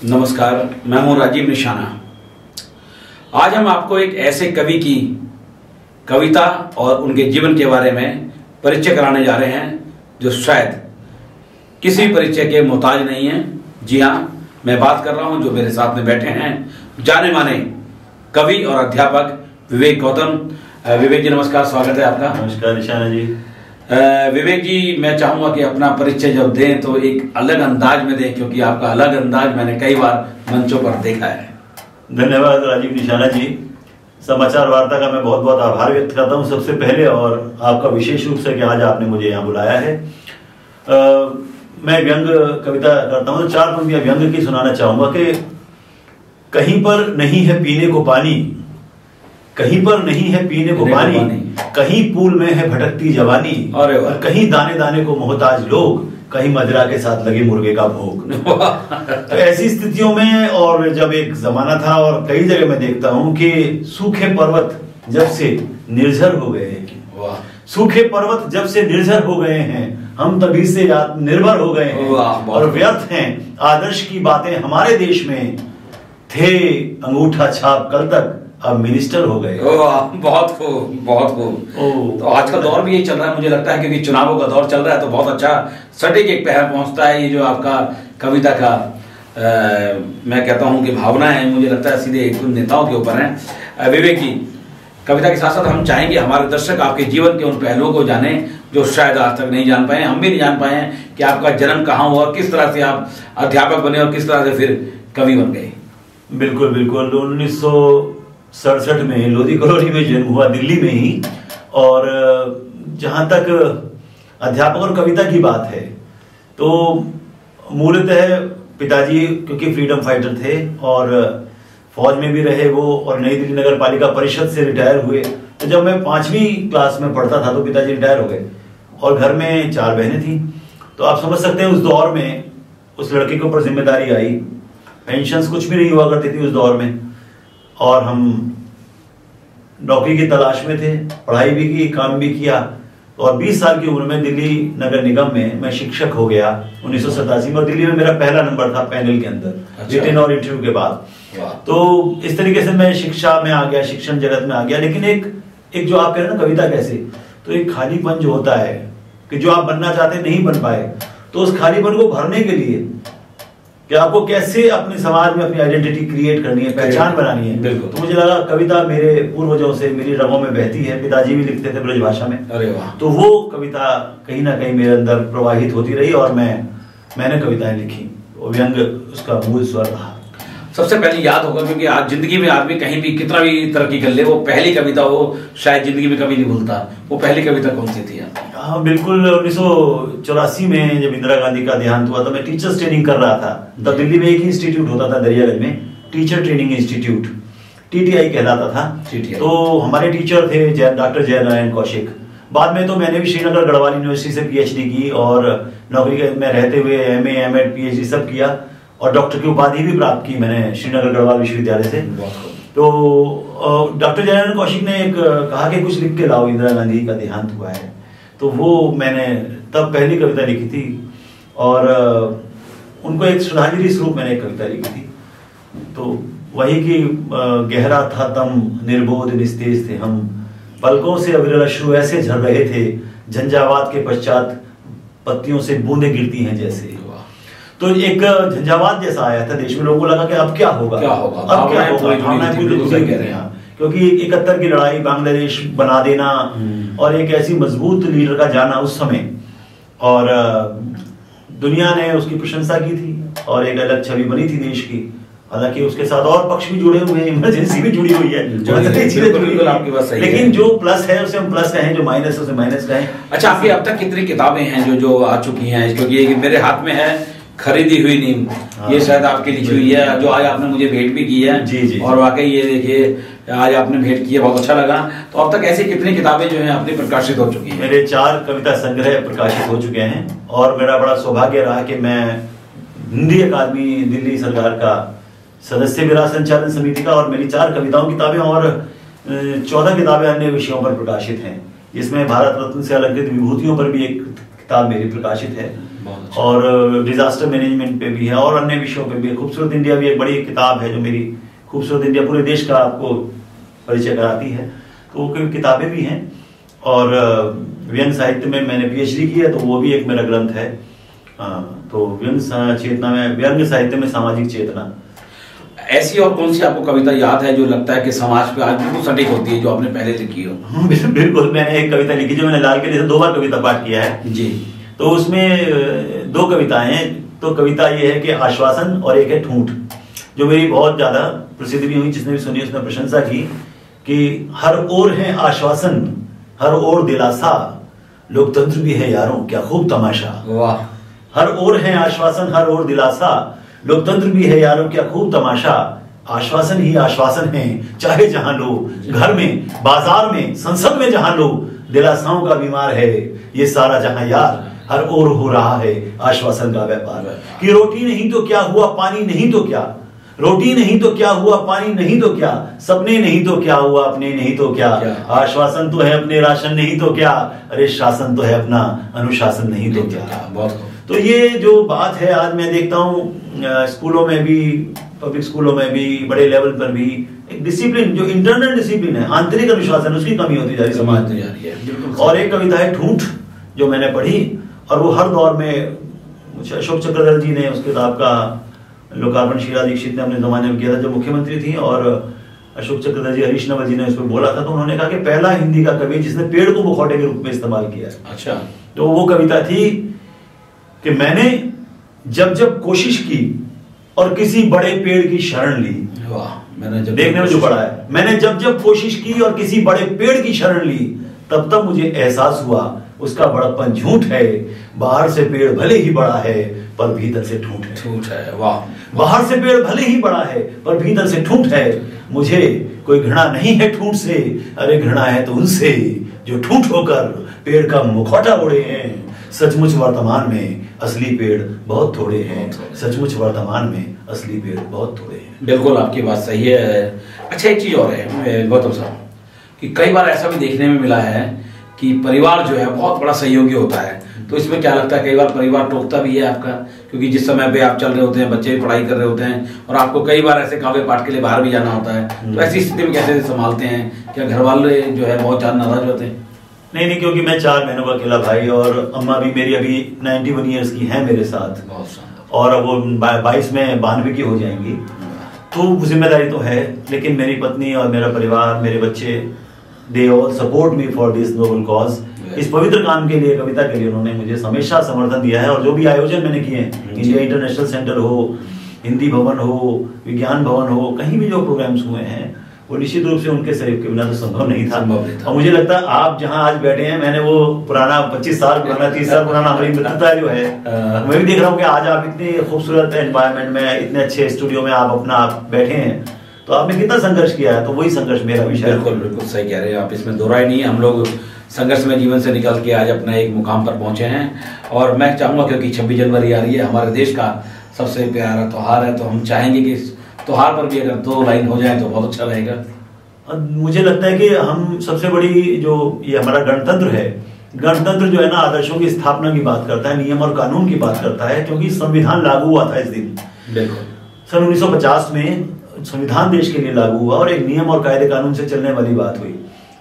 नमस्कार, मैं हूं राजीव निशाना। आज हम आपको एक ऐसे कवि की कविता और उनके जीवन के बारे में परिचय कराने जा रहे हैं जो शायद किसी परिचय के मोहताज नहीं है। जी हाँ, मैं बात कर रहा हूं जो मेरे साथ में बैठे हैं, जाने माने कवि और अध्यापक विवेक गौतम। विवेक जी नमस्कार, स्वागत है आपका। नमस्कार निशाना जी। विवेक जी, मैं चाहूंगा कि अपना परिचय जब दें तो एक अलग अंदाज में दें, क्योंकि आपका अलग अंदाज मैंने कई बार मंचों पर देखा है। धन्यवाद राजीव निशाना जी। समाचार वार्ता का मैं बहुत बहुत आभार व्यक्त करता हूं सबसे पहले, और आपका विशेष रूप से कि आज आपने मुझे यहाँ बुलाया है। मैं व्यंग कविता करता हूं तो 4 पंक्तियां व्यंग की सुनाना चाहूंगा कि कहीं पर नहीं है पीने को पानी, कहीं पर नहीं है पीने को पानी, कहीं पूल में है भटकती जवानी, और कहीं दाने दाने को मोहताज लोग, कहीं मदिरा के साथ लगे मुर्गे का भोग। तो ऐसी स्थितियों में, और जब एक जमाना था और कई जगह मैं देखता हूं कि सूखे पर्वत जब से निर्जर हो गए हैं, सूखे पर्वत जब से निर्जर हो गए हैं, हम तभी से निर्भर हो गए हैं, और व्यर्थ हैं आदर्श की बातें हमारे देश में, थे अंगूठा छाप कल तक अब मिनिस्टर हो गए। बहुत खूब, बहुत खूब। तो आज का दौर भी यही चल रहा है, मुझे लगता है, क्योंकि चुनावों का दौर चल रहा है, तो बहुत अच्छा सटीक एक पहर पहुंचता है ये जो आपका कविता का मैं कहता हूं कि भावना है, मुझे लगता है सीधे एक नेताओं के ऊपर है। विवेक जी, कविता के साथ साथ हम चाहेंगे हमारे दर्शक आपके जीवन के उन पहलुओं को जाने जो शायद आज तक नहीं जान पाए, हम भी नहीं जान पाए हैं कि आपका जन्म कहाँ हुआ, किस तरह से आप अध्यापक बने और किस तरह से फिर कवि बन गए। बिल्कुल बिल्कुल, 1967 में लोधी कॉलोनी में जन्म हुआ, दिल्ली में ही। और जहां तक अध्यापक और कविता की बात है तो मूलतः पिताजी क्योंकि फ्रीडम फाइटर थे और फौज में भी रहे वो, और नई दिल्ली नगर पालिका परिषद से रिटायर हुए। तो जब मैं 5वीं क्लास में पढ़ता था तो पिताजी रिटायर हो गए, और घर में 4 बहनें थी। तो आप समझ सकते हैं उस दौर में उस लड़के के ऊपर जिम्मेदारी आई। पेंशन कुछ भी नहीं हुआ करती थी उस दौर में, और हम नौकरी की तलाश में थे, पढ़ाई भी की, काम भी किया। और 20 साल की उम्र में दिल्ली नगर निगम में मैं शिक्षक हो गया 1987 में, और दिल्ली में मेरा पहला नंबर था पैनल के अंदर, रिटन और इंटरव्यू के बाद। तो इस तरीके से मैं शिक्षा में आ गया, शिक्षण जगत में आ गया। लेकिन एक जो आप कह रहे हैं ना कविता कैसे, तो एक खालीपन जो होता है कि जो आप बनना चाहते नहीं बन पाए, तो उस खालीपन को भरने के लिए कि आपको कैसे अपने समाज में अपनी आइडेंटिटी क्रिएट करनी है, पहचान बनानी है। तो मुझे लगा कविता मेरे पूर्वजों से मेरी रगों में बहती है, पिताजी भी लिखते थे ब्रज भाषा में। अरे वाह। तो वो कविता कहीं ना कहीं मेरे अंदर प्रवाहित होती रही, और मैंने कविताएं लिखी, व्यंग उसका मूल स्वर रहा। सबसे पहले याद होगा, क्योंकि आज जिंदगी में आदमी कहीं भी कितना भी तरक्की कर ले, वो पहली कविता वो शायद जिंदगी में कभी नहीं भूलता। वो पहली कविता कौन सी थी? हाँ बिल्कुल, 1984 में जब इंदिरा गांधी का देहांत हुआ, तो मैं टीचर्स ट्रेनिंग कर रहा था। तब दिल्ली में एक ही इंस्टीट्यूट होता था दरियागंज में, टीचर ट्रेनिंग इंस्टीट्यूट, TTI कहलाता था। तो हमारे टीचर थे डॉक्टर जयनारायण कौशिक। बाद में तो मैंने भी श्रीनगर गढ़वाल यूनिवर्सिटी से PhD की, और नौकरी में रहते हुए MA MAd PhD सब किया, और डॉक्टर की उपाधि भी प्राप्त की मैंने श्रीनगर गढ़वाल विश्वविद्यालय से। तो डॉक्टर जयनारायण कौशिक ने एक कहा कि कुछ लिख के लाओ, इंदिरा गांधी का देहांत हुआ है। तो वो मैंने तब पहली कविता लिखी थी, और उनको एक श्रद्धांजलि स्वरूप मैंने एक कविता लिखी थी। तो वही कि गहरा था तम, निर्बोध निस्तेज थे हम, पलकों से अविरल अश्रु ऐसे झर रहे थे, झंझावात के पश्चात पत्तियों से बूंदें गिरती हैं जैसे। तो एक झंझावात जैसा आया था देश में, लोगों को लगा कि अब क्या होगा, अब क्या होगा, क्योंकि 71 की लड़ाई, बांग्लादेश बना देना, और एक ऐसी मजबूत लीडर का जाना उस समय, और दुनिया ने उसकी प्रशंसा की थी, और एक अलग छवि बनी थी देश की। हालांकि उसके साथ और पक्ष भी जुड़े हुए हैं, इमरजेंसी भी जुड़ी हुई है, लेकिन जो प्लस है उसे हम प्लस कहें, जो माइनस है उसे माइनस कहें। अच्छा, आपकी अब तक कितनी किताबें हैं जो आ चुकी हैं? क्योंकि मेरे हाथ में है खरीदी हुई नींद, ये शायद आपकी लिखी हुई है, जो आज आपने मुझे भेंट भी की है। जी। और वाकई ये देखिए आज आपने भेंट की है, बहुत अच्छा लगा। तो अब तक ऐसी कितनी किताबें जो हैं अपनी प्रकाशित हो चुकी हैं? मेरे 4 कविता संग्रह प्रकाशित हो चुके हैं, और मेरा बड़ा सौभाग्य रहा कि मैं हिंदी अकादमी दिल्ली सरकार का सदस्य भी रहा, संचालन समिति का, और मेरी 4 कविताओं किताबें और 14 किताबें अन्य विषयों पर प्रकाशित हैं, जिसमें भारत रत्न से अलंकृत विभूतियों पर भी एक किताब मेरी प्रकाशित है, और डिजास्टर मैनेजमेंट पे भी है और अन्य विषयों पे भी। खूबसूरत इंडिया भी एक बड़ी किताब है जो मेरी खूबसूरत इंडिया पूरे देश का आपको परिचय कराती है, तो वो किताबें भी हैं। और व्यंग्य साहित्य में मैंने PhD की है, तो वो भी एक मेरा ग्रंथ है। तो व्यंग्य चेतना में, व्यंग्य साहित्य में सामाजिक चेतना। ऐसी और कौन सी आपको कविता याद है जो लगता है कि समाज पे आज बिल्कुल सटीक होती है, जो आपने पहले लिखी हो? बिल्कुल, मैंने एक कविता लिखी जो मैंने लाल किले से 2 बार कविता पाठ किया है जी। तो उसमें 2 कविताएं हैं। तो कविता ये है कि आश्वासन, और एक है ठूंठ, जो मेरी बहुत ज्यादा प्रसिद्ध भी हुई। जिसने भी सुनी उसने प्रशंसा की कि हर ओर है आश्वासन, हर ओर दिलासा, लोकतंत्र भी है यारों क्या खूब तमाशा। वाह। हर ओर है आश्वासन, हर ओर दिलासा, लोकतंत्र भी है यारों क्या खूब तमाशा। आश्वासन ही आश्वासन है चाहे जहां लो, घर में, बाजार में, संसद में जहां लो, दिलासाओं का बीमार है ये सारा जहां यार। हर ओर हो रहा है आश्वासन का व्यापार, कि रोटी नहीं तो क्या हुआ, पानी नहीं तो क्या, रोटी नहीं तो क्या हुआ, पानी नहीं तो क्या, सपने नहीं तो क्या हुआ, अपने नहीं तो क्या, आश्वासन तो है अपने, राशन नहीं तो क्या, अरे शासन तो है अपना, अनुशासन नहीं तो क्या। बहुत। तो ये जो बात है आज मैं देखता हूँ स्कूलों में भी, पब्लिक स्कूलों में भी, बड़े लेवल पर भी, एक डिसिप्लिन, जो इंटरनल डिसिप्लिन है, आंतरिक अनुशासन, उसकी कमी होती जा रही समाज में। और एक कविता है ठूंठ जो मैंने पढ़ी, और वो हर दौर में, अशोक चक्रधर जी ने उस किताब का लोकार्पण शीला दीक्षित ने अपने जमाने में किया था, जो मुख्यमंत्री थी, और अशोक चक्रधर जी, हरीश नवल जी ने उस पर बोला था। तो उन्होंने कहा कि पहला हिंदी का कवि जिसने पेड़ को मुखौटे के रूप में इस्तेमाल किया है। अच्छा। तो वो कविता थी कि मैंने जब जब कोशिश की और किसी बड़े पेड़ की शरण ली। वाह। मैंने जब देखने में जो पढ़ा है, मैंने जब जब कोशिश की और किसी बड़े पेड़ की शरण ली, तब तब मुझे एहसास हुआ उसका बड़प्पन झूठ है। बाहर से पेड़ भले ही बड़ा है पर भीतर से ठूंठ है। वाह। बाहर से पेड़ भले ही बड़ा है पर भीतर से ठूंठ है। मुझे कोई घृणा नहीं है ठूंठ से, अरे घृणा है तो उनसे जो ठूंठ होकर पेड़ का मुखौटा ओढ़े हैं। सचमुच वर्तमान में असली पेड़ बहुत थोड़े हैं, सचमुच वर्तमान में असली पेड़ बहुत थोड़े हैं। बिल्कुल आपकी बात सही है। अच्छा, एक चीज और है गौतम साहब, कि कई बार ऐसा भी देखने में मिला है कि परिवार जो है बहुत बड़ा सहयोगी होता है। तो इसमें क्या लगता है, कई बार परिवार टोकता भी है आपका, क्योंकि जिस समय पे आप चल रहे होते हैं, बच्चे भी पढ़ाई कर रहे होते हैं, और आपको कई बार ऐसे काव्य पाठ के लिए बाहर भी जाना होता है, तो ऐसी स्थिति में कैसे संभालते हैं? क्या घर वाले जो है बहुत ज्यादा नाराज होते हैं? नहीं, क्योंकि मैं 4 बहनों का अकेला भाई, और अम्मा भी मेरी अभी 91 ईयर्स की है मेरे साथ, और अब वो 22 में 92 की हो जाएंगी। तो जिम्मेदारी तो है, लेकिन मेरी पत्नी और मेरा परिवार, मेरे बच्चे, they all support me for this noble cause. इस पवित्र काम के लिए, कविता के लिए उन्होंने मुझे हमेशा समर्थन दिया है। और जो भी आयोजन मैंने किए हैं, इंडिया इंटरनेशनल सेंटर हो, हिंदी भवन हो, विज्ञान भवन हो, कहीं भी जो प्रोग्राम्स हुए हैं, वो निश्चित रूप से उनके सहयोग के बिना तो संभव नहीं था। और मुझे लगता है आप जहां आज बैठे हैं, मैंने वो पुराना 25 साल पुराना, 30 साल पुराना हमारी मित्रता जो है, मैं भी देख रहा हूँ कि आज आप इतने खूबसूरत एनवायरनमेंट में, इतने अच्छे स्टूडियो में आप अपना बैठे हैं, तो आपने कितना संघर्ष किया है। तो वही संघर्ष मेरा विषय है। बिल्कुल सही कह रहे हैं आप, इसमें दो राय नहीं है। हम लोग संघर्ष में जीवन से निकल के आज अपना एक मुकाम पर पहुंचे हैं। और मैं चाहूंगा, क्योंकि 26 जनवरी आ रही है, हमारे देश का सबसे प्यारा त्योहार है, तो हम चाहेंगे कि इस त्योहार पर भी अगर 2 लाइन हो जाए तो बहुत अच्छा रहेगा। मुझे लगता है कि हम सबसे बड़ी जो ये हमारा गणतंत्र है, गणतंत्र जो है ना, आदर्शों की स्थापना की बात करता है, नियम और कानून की बात करता है, क्योंकि संविधान लागू हुआ था इस दिन। बिल्कुल। सन 1950 में संविधान देश के लिए लागू हुआ, और एक नियम और कायदे कानून से चलने वाली बात हुई।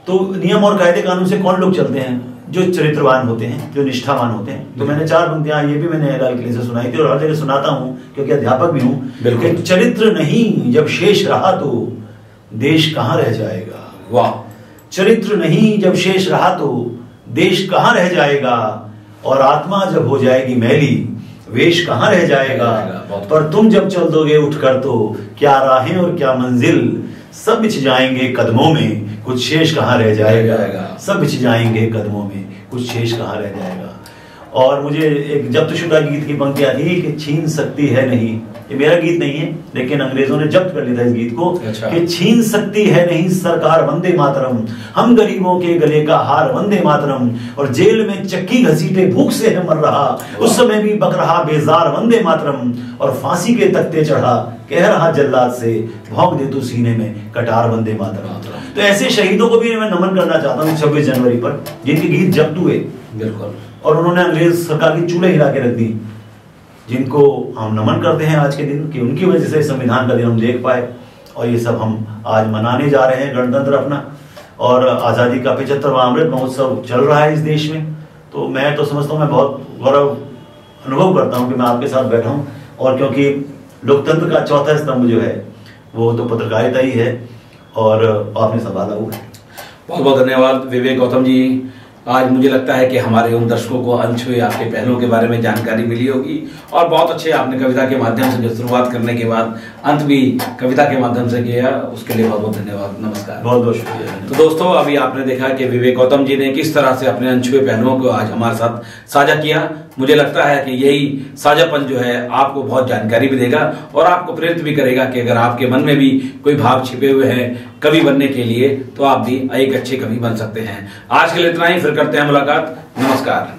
तो नियम और कायदे कानून से कौन लोग चलते हैं? जो चरित्रवान होते हैं, जो निष्ठावान होते हैं। तो मैंने 4 पंक्तियां ये भी मैंने लाल किले से सुनाई थी, और हर जगह सुनाता हूँ क्योंकि अध्यापक भी हूँ। चरित्र नहीं जब शेष रहा तो देश कहाँ रह जाएगा। वाह। चरित्र नहीं जब शेष रहा तो देश कहाँ रह जाएगा, और आत्मा जब हो जाएगी मैली वेश कहाँ रह जाएगा। पर तुम जब चल दोगे उठकर तो क्या राहें और क्या मंजिल, सब बिछ जाएंगे कदमों में, कुछ शेष कहाँ रह जाएगा। सब बिछ जाएंगे कदमों में, कुछ शेष कहाँ रह जाएगा। और मुझे एक जब्तशुदा गीत की पंक्तियां थी कि छीन सकती है नहीं, ये मेरा गीत नहीं है, लेकिन अंग्रेजों ने जब्त कर लिया था इस गीत को। अच्छा। कि छीन सकती है नहीं सरकार वंदे मातरम, हम गरीबों के गले का हार वंदे मातरम, और जेल में चक्की घसीटे भूख से है मर रहा, उस समय भी बक रहा बेजार वंदे मातरम, और फांसी के तख्ते चढ़ा कह रहा जल्लाद से, भौंक दे तू सीने में कटार वंदे मातरम। तो ऐसे शहीदों को भी मैं नमन करना चाहता हूँ 26 जनवरी पर, जिनके गीत जब्त हुए, बिल्कुल। और उन्होंने अंग्रेज सरकार की चूल्हे हिला के रख दी, जिनको हम नमन करते हैं आज के दिन कि उनकी वजह से संविधान का दिन हम देख पाए। और ये सब हम आज मनाने जा रहे हैं गणतंत्र अपना, और आज़ादी का 75वां अमृत महोत्सव चल रहा है इस देश में। तो मैं तो समझता हूँ, मैं बहुत गौरव अनुभव करता हूँ कि मैं आपके साथ बैठा हूँ। और क्योंकि लोकतंत्र का चौथा स्तंभ जो है वो तो पत्रकारिता ही है, और आपने संभाला हुआ है। बहुत बहुत धन्यवाद विवेक गौतम जी। आज मुझे लगता है कि हमारे उन दर्शकों को अनछुए आपके पहलुओं के बारे में जानकारी मिली होगी, और बहुत अच्छे आपने कविता के माध्यम से जो शुरुआत करने के बाद अंत भी कविता के माध्यम से किया, उसके लिए बहुत बहुत धन्यवाद। नमस्कार। बहुत बहुत शुक्रिया। तो दोस्तों, अभी आपने देखा कि विवेक गौतम जी ने किस तरह से अपने अनछुए पहलुओं को आज हमारे साथ साझा किया। मुझे लगता है कि यही साझापन जो है आपको बहुत जानकारी भी देगा और आपको प्रेरित भी करेगा कि अगर आपके मन में भी कोई भाव छिपे हुए हैं कवि बनने के लिए, तो आप भी एक अच्छे कवि बन सकते हैं। आज के लिए इतना ही, फिर करते हैं मुलाकात। नमस्कार।